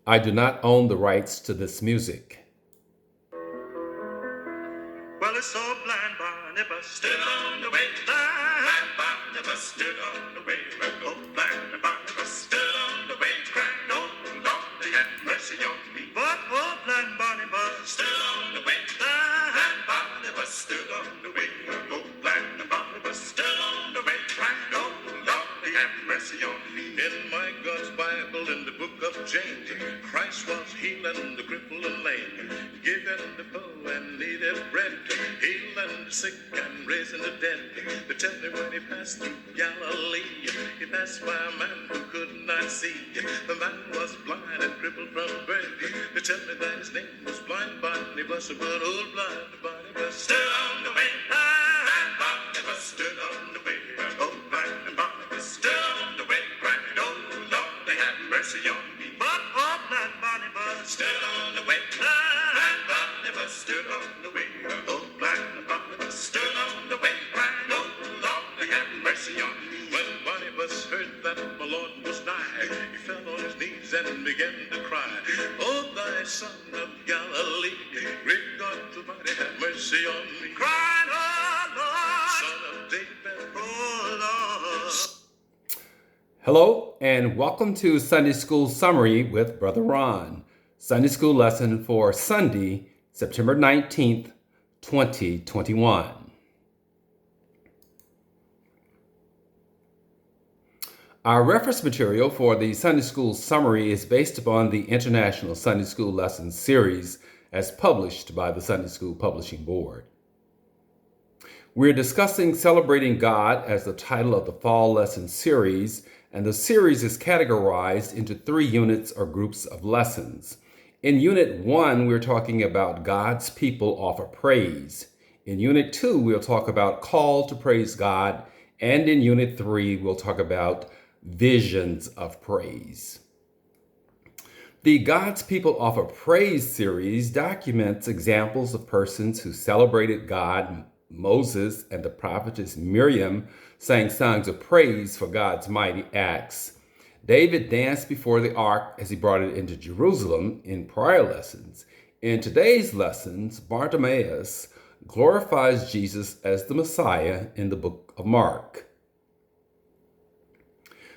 I do not own the rights to this music. Well, it's so blind Barnabas stood on the way. Blind Barnabas stood on the way. Oh, blind Barnabas stood on the way, crying, oh, Lord, have mercy on me. But, oh, blind Barnabas stood on the way. Blind Barnabas stood on the way. Oh, blind Barnabas stood on the way, crying, oh, Lord, have mercy on me. In my God's Bible, in the book of James, Christ was healing the crippled and lame, giving the poor and needed bread, healing the sick and raising the dead. They tell me when he passed through Galilee, he passed by a man who could not see. The man was blind and crippled from birth. They tell me that his name was Blind Barnabas, but old Blind Barnabas stood on the way. Blind Barnabas stood on the way. Oh, Blind Barnabas stood on the way, crying, oh, Lord, have mercy on me. But oh, Blind Barnabas stood on the way. Blind Barnabas stood on the way. Oh, Blind Barnabas stood on the way, crying, oh, Lord, have mercy on me. When Barnabas heard that my Lord was nigh, he fell on his knees and began to cry, oh, thy son of Galilee, great God Almighty, have mercy on me. Crying, oh, Lord, son of David, oh, Lord. Hello, and welcome to Sunday School Summary with Brother Ron. Sunday School lesson for Sunday, September 19th, 2021. Our reference material for the Sunday School Summary is based upon the International Sunday School Lessons series as published by the Sunday School Publishing Board. We're discussing Celebrating God as the title of the fall lesson series, and the series is categorized into 3 units or groups of lessons. In Unit 1, we're talking about God's people offer praise. In Unit 2, we'll talk about call to praise God. And in Unit 3, we'll talk about visions of praise. The God's People Offer Praise series documents examples of persons who celebrated God. Moses and the prophetess Miriam sang songs of praise for God's mighty acts. David danced before the ark as he brought it into Jerusalem in prior lessons. In today's lessons, Bartimaeus glorifies Jesus as the Messiah in the book of Mark.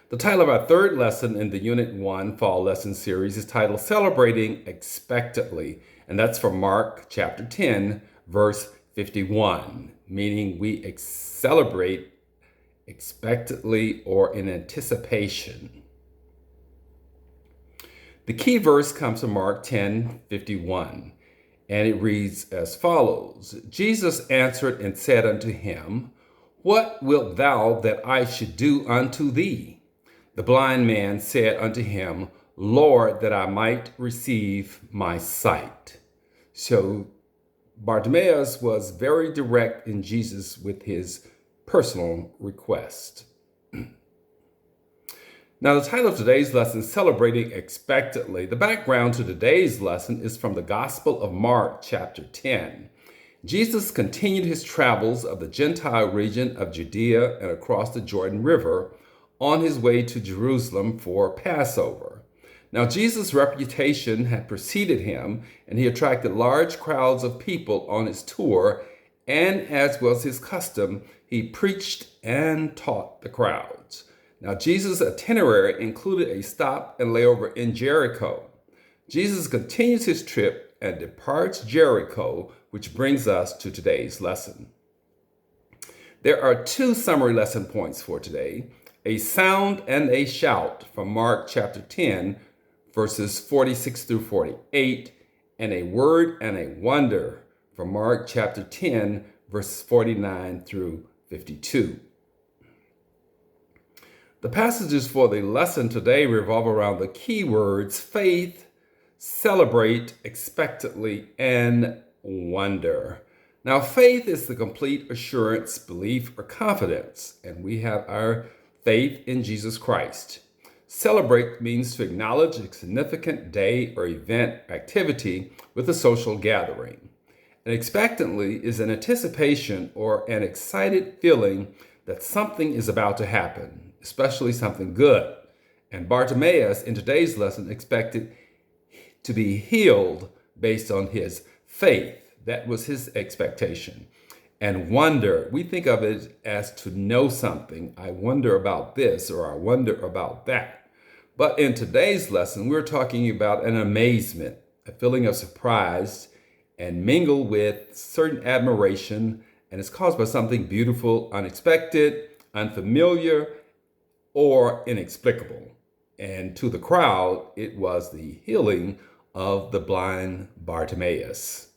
The title of our 3rd lesson in the Unit 1 Fall Lesson series is titled Celebrating Expectantly, and that's from Mark chapter 10, verse 51, meaning we celebrate expectantly or in anticipation. The key verse comes from Mark 10:51, and it reads as follows. Jesus answered and said unto him, What wilt thou that I should do unto thee? The blind man said unto him, Lord, that I might receive my sight. So Bartimaeus was very direct in Jesus with his personal request. Now, the title of today's lesson is Celebrating Expectantly. The background to today's lesson is from the Gospel of Mark, chapter 10. Jesus continued his travels of the Gentile region of Judea and across the Jordan River on his way to Jerusalem for Passover. Now, Jesus' reputation had preceded him, and he attracted large crowds of people on his tour, and as was his custom, he preached and taught the crowds. Now, Jesus' itinerary included a stop and layover in Jericho. Jesus continues his trip and departs Jericho, which brings us to today's lesson. There are 2 summary lesson points for today, a sound and a shout from Mark chapter 10, verses 46 through 48, and a word and a wonder from Mark chapter 10, verses 49 through 52. The passages for the lesson today revolve around the key words faith, celebrate, expectantly, and wonder. Now, faith is the complete assurance, belief, or confidence, and we have our faith in Jesus Christ. Celebrate means to acknowledge a significant day or event activity with a social gathering. And expectantly is an anticipation or an excited feeling that something is about to happen, especially something good. And Bartimaeus in today's lesson expected to be healed based on his faith. That was his expectation. And wonder, we think of it as to know something. I wonder about this, or I wonder about that. But in today's lesson, we're talking about an amazement, a feeling of surprise, and mingled with certain admiration, and it's caused by something beautiful, unexpected, unfamiliar, or inexplicable. And to the crowd, it was the healing of the blind Bartimaeus.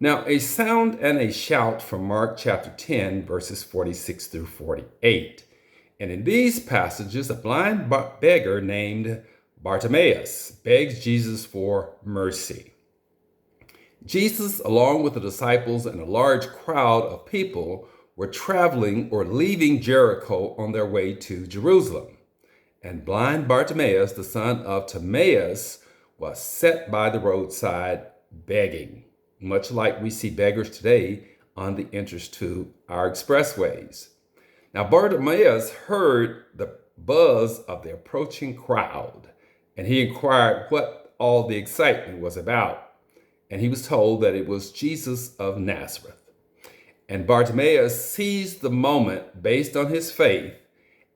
Now, a sound and a shout from Mark chapter 10, verses 46 through 48. And in these passages, a blind beggar named Bartimaeus begs Jesus for mercy. Jesus, along with the disciples and a large crowd of people, were traveling or leaving Jericho on their way to Jerusalem. And blind Bartimaeus, the son of Timaeus, was set by the roadside begging, much like we see beggars today on the entrance to our expressways. Now, Bartimaeus heard the buzz of the approaching crowd, and he inquired what all the excitement was about. And he was told that it was Jesus of Nazareth. And Bartimaeus seized the moment based on his faith,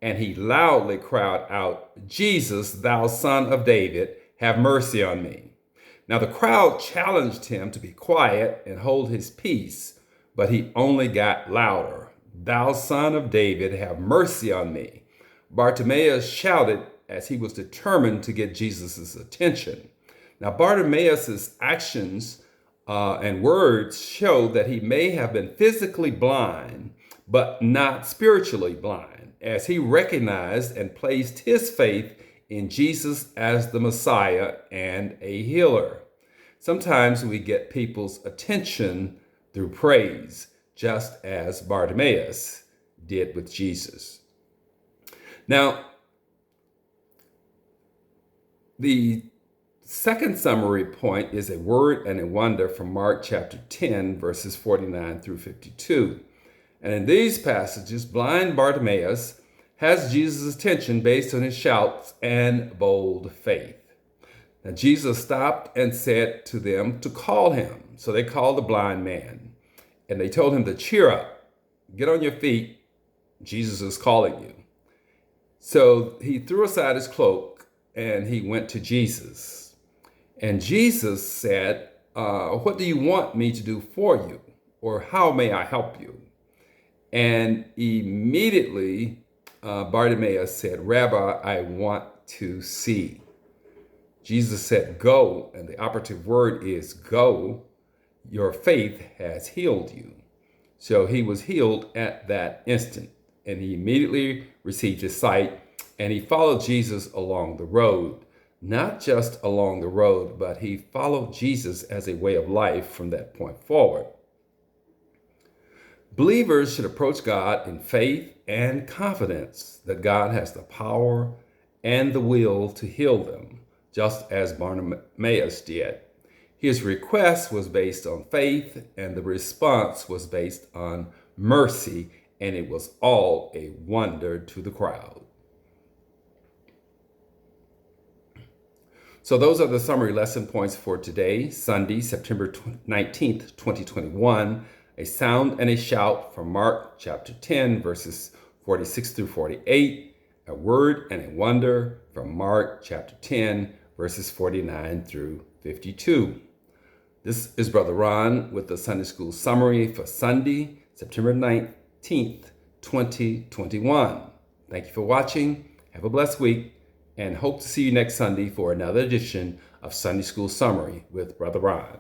and he loudly cried out, "Jesus, thou son of David, have mercy on me." Now the crowd challenged him to be quiet and hold his peace, but he only got louder. "Thou son of David, have mercy on me." Bartimaeus shouted as he was determined to get Jesus' attention. Now Bartimaeus' actions and words show that he may have been physically blind, but not spiritually blind, as he recognized and placed his faith in Jesus as the Messiah and a healer. Sometimes we get people's attention through praise, just as Bartimaeus did with Jesus. Now, the second summary point is a word and a wonder from Mark chapter 10, verses 49 through 52. And in these passages, blind Bartimaeus has Jesus' attention based on his shouts and bold faith. Now, Jesus stopped and said to them to call him. So they called the blind man, and they told him to cheer up, get on your feet, Jesus is calling you. So he threw aside his cloak and he went to Jesus. And Jesus said, "What do you want me to do for you? Or how may I help you?" And immediately Bartimaeus said, "Rabbi, I want to see." Jesus said, "Go," and the operative word is go. "Your faith has healed you." So he was healed at that instant, and he immediately received his sight, and he followed Jesus along the road. Not just along the road, but he followed Jesus as a way of life from that point forward. Believers should approach God in faith and confidence that God has the power and the will to heal them, just as Bartimaeus did. His request was based on faith, and the response was based on mercy, and it was all a wonder to the crowd. So those are the summary lesson points for today, Sunday, September 19th, 2021. A sound and a shout from Mark chapter 10, verses 46 through 48. A word and a wonder from Mark chapter 10, verses 49 through 52. This is Brother Ron with the Sunday School Summary for Sunday, September 19th, 2021. Thank you for watching. Have a blessed week, and hope to see you next Sunday for another edition of Sunday School Summary with Brother Ron.